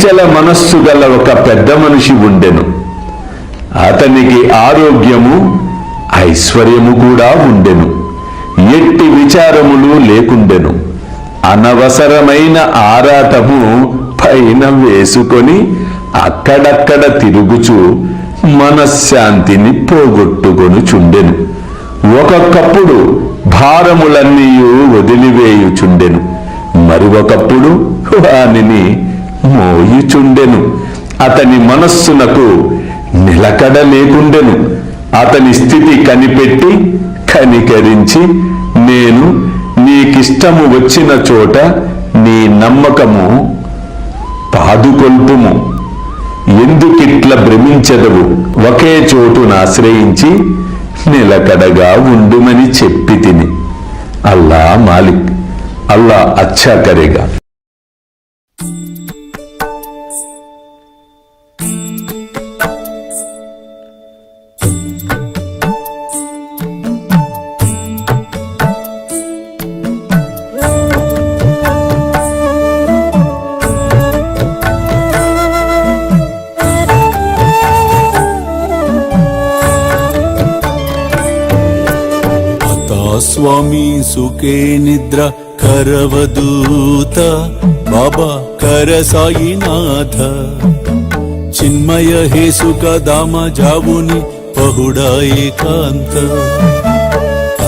చంచల మనస్సు గల ఒక పెద్ద మనిషి ఉండెను. అతనికి ఆరోగ్యము ఐశ్వర్యము కూడా ఉండెను. ఎట్టి విచారములు లేకుండెను. అనవసరమైన ఆరాటము పైన వేసుకొని అక్కడక్కడ తిరుగుచు మనశ్శాంతిని పోగొట్టుకొనుచుండెను. ఒక్కొక్కప్పుడు భారములన్నీ వదిలివేయుచుండెను, మరి ఒకప్పుడు వానిని మోయుచుండెను. అతని మనస్సునకు నిలకడ లేకుండెను. అతని స్థితి కనిపెట్టి కనికరించి, నేను నీకిష్టము వచ్చిన చోట నీ నమ్మకము పాదుకొల్పుము, ఎందుకిట్ల భ్రమించదవు, ఒకే చోటును ఆశ్రయించి నిలకడగా ఉండుమని చెప్పి తిని. అల్లా మాలిక్, అల్లా అచ్చా కరేగా. స్వామి సుఖే నిద్ర కరవదూత బాబా కర సాయినాథ చిన్మయ హే సుఖ దామ జావుని పహుడా ఏకాంత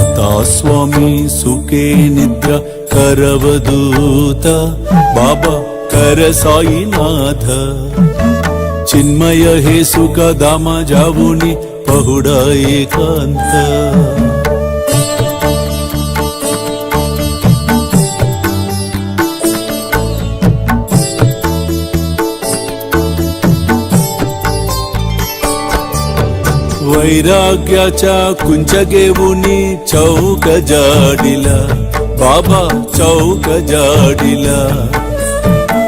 అతా స్వామి సుఖే నిద్ర కరవదూత బాబా కర సాయినాథ చిన్మయ హే సుఖ దామ జావుని పహుడా ఏకాంత वैराग्याच्या कुंचगेवुनी चौक जाडिला बाबा चौक जाडिला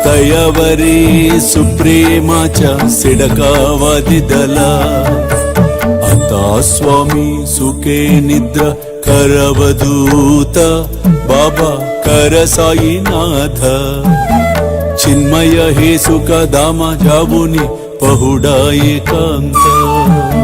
तयावरी सुप्रेमाच्या सिडकावादिदला आता स्वामी सुखे निद्र करवदूत बाबा कर साईनाथ चिन्मय हे सुख दामा जावुनी पहुडा एकांत